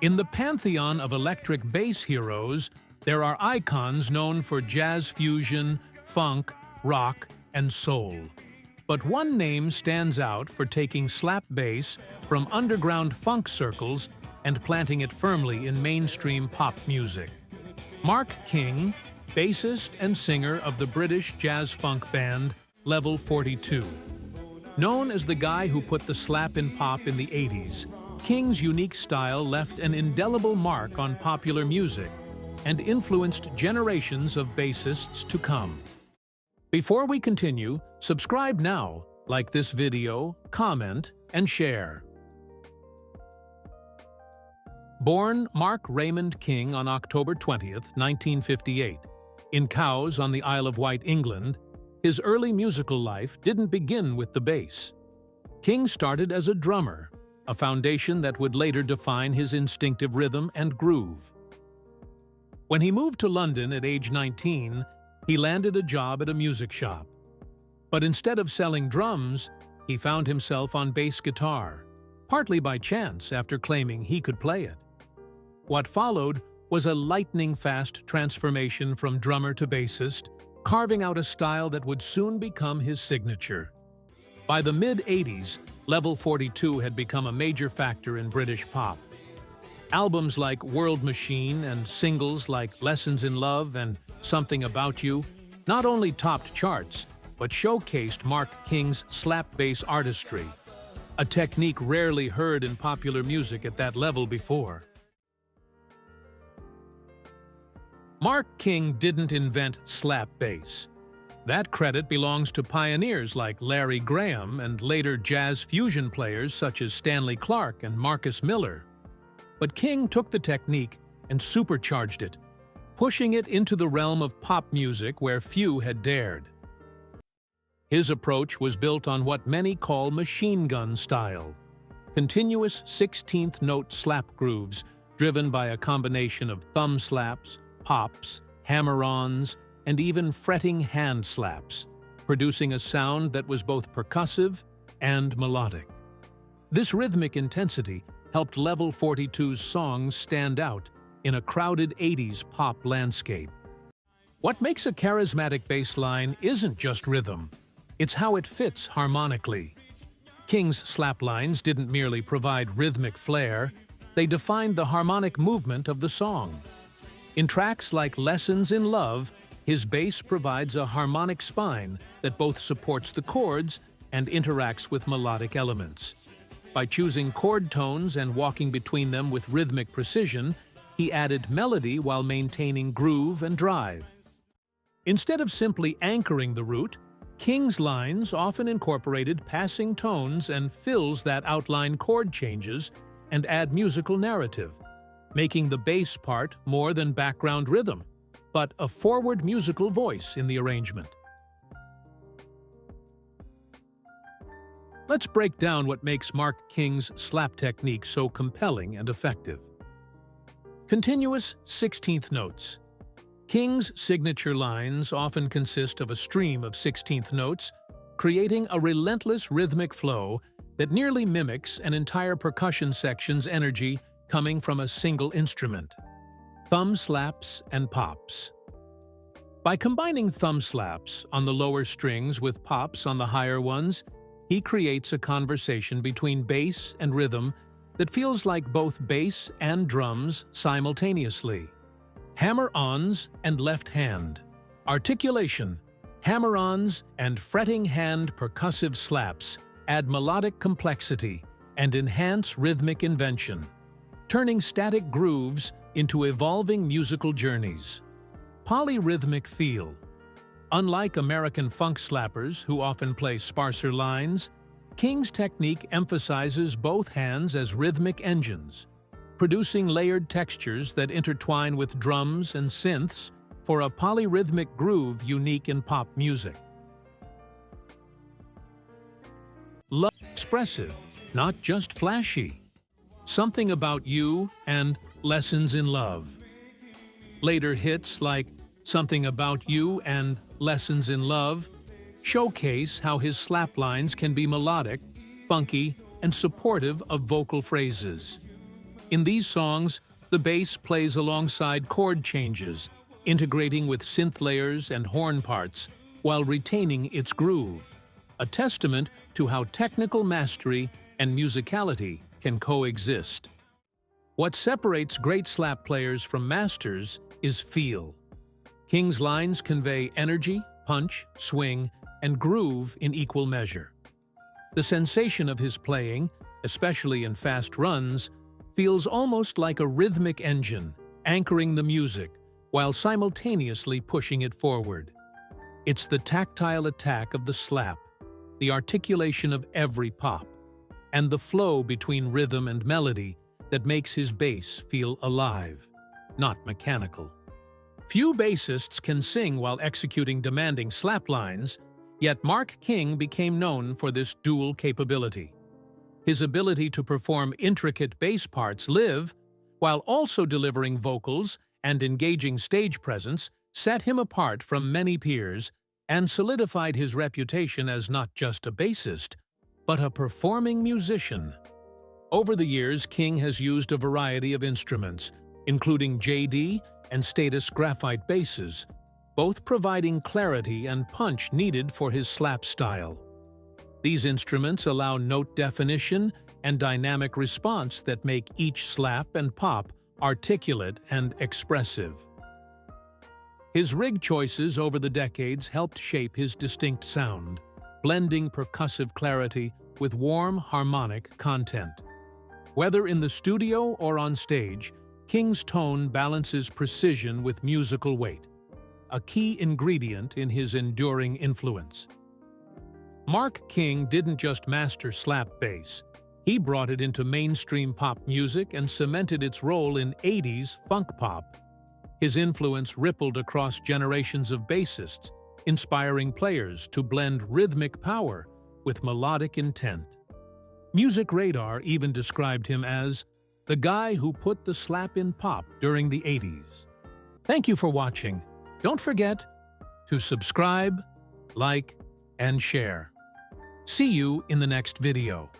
In the pantheon of electric bass heroes, there are icons known for jazz fusion, funk, rock, and soul. But one name stands out for taking slap bass from underground funk circles and planting it firmly in mainstream pop music. Mark King, bassist and singer of the British jazz-funk band Level 42. Known as the guy who put the slap in pop in the 80s, King's unique style left an indelible mark on popular music and influenced generations of bassists to come. Before we continue, subscribe now, like this video, comment, and share. Born Mark Raymond King on October 20th, 1958, in Cowes on the Isle of Wight, England, his early musical life didn't begin with the bass. King started as a drummer, a foundation that would later define his instinctive rhythm and groove. When he moved to London at age 19, he landed a job at a music shop. But instead of selling drums, he found himself on bass guitar, partly by chance after claiming he could play it. What followed was a lightning-fast transformation from drummer to bassist, carving out a style that would soon become his signature. By the mid-80s, Level 42 had become a major factor in British pop. Albums like World Machine and singles like Lessons in Love and Something About You not only topped charts, but showcased Mark King's slap bass artistry, a technique rarely heard in popular music at that level before. Mark King didn't invent slap bass. That credit belongs to pioneers like Larry Graham and later jazz fusion players such as Stanley Clarke and Marcus Miller. But King took the technique and supercharged it, pushing it into the realm of pop music where few had dared. His approach was built on what many call machine gun style, continuous 16th note slap grooves driven by a combination of thumb slaps, pops, hammer-ons, and even fretting hand slaps, producing a sound that was both percussive and melodic. This rhythmic intensity helped Level 42's songs stand out in a crowded 80s pop landscape. What makes a charismatic bass line isn't just rhythm, it's how it fits harmonically. King's slap lines didn't merely provide rhythmic flair, they defined the harmonic movement of the song. In tracks like Lessons in Love, his bass provides a harmonic spine that both supports the chords and interacts with melodic elements. By choosing chord tones and walking between them with rhythmic precision, he added melody while maintaining groove and drive. Instead of simply anchoring the root, King's lines often incorporated passing tones and fills that outline chord changes and add musical narrative, making the bass part more than background rhythm, but a forward musical voice in the arrangement. Let's break down what makes Mark King's slap technique so compelling and effective. Continuous 16th notes. King's signature lines often consist of a stream of 16th notes, creating a relentless rhythmic flow that nearly mimics an entire percussion section's energy coming from a single instrument. Thumb slaps and pops. By combining thumb slaps on the lower strings with pops on the higher ones, he creates a conversation between bass and rhythm that feels like both bass and drums simultaneously. Hammer-ons and left hand. Articulation. Hammer-ons and fretting hand percussive slaps add melodic complexity and enhance rhythmic invention, turning static grooves into evolving musical journeys. Polyrhythmic feel. Unlike American funk slappers who often play sparser lines, King's technique emphasizes both hands as rhythmic engines, producing layered textures that intertwine with drums and synths for a polyrhythmic groove unique in pop music. Love expressive, not just flashy. Something About You and Lessons in Love. Later hits like Something About You and Lessons in Love showcase how his slap lines can be melodic, funky, and supportive of vocal phrases. In these songs, the bass plays alongside chord changes, integrating with synth layers and horn parts while retaining its groove, a testament to how technical mastery and musicality can coexist. What separates great slap players from masters is feel. King's lines convey energy, punch, swing, and groove in equal measure. The sensation of his playing, especially in fast runs, feels almost like a rhythmic engine, anchoring the music while simultaneously pushing it forward. It's the tactile attack of the slap, the articulation of every pop, and the flow between rhythm and melody that makes his bass feel alive, not mechanical. Few bassists can sing while executing demanding slap lines, yet Mark King became known for this dual capability. His ability to perform intricate bass parts live, while also delivering vocals and engaging stage presence, set him apart from many peers and solidified his reputation as not just a bassist, but a performing musician. Over the years, King has used a variety of instruments, including JD and Status graphite basses, both providing clarity and punch needed for his slap style. These instruments allow note definition and dynamic response that make each slap and pop articulate and expressive. His rig choices over the decades helped shape his distinct sound, blending percussive clarity with warm, harmonic content. Whether in the studio or on stage, King's tone balances precision with musical weight, a key ingredient in his enduring influence. Mark King didn't just master slap bass, he brought it into mainstream pop music and cemented its role in 80s funk pop. His influence rippled across generations of bassists, inspiring players to blend rhythmic power with melodic intent. Music Radar even described him as the guy who put the slap in pop during the 80s. Thank you for watching. Don't forget to subscribe, like, and share. See you in the next video.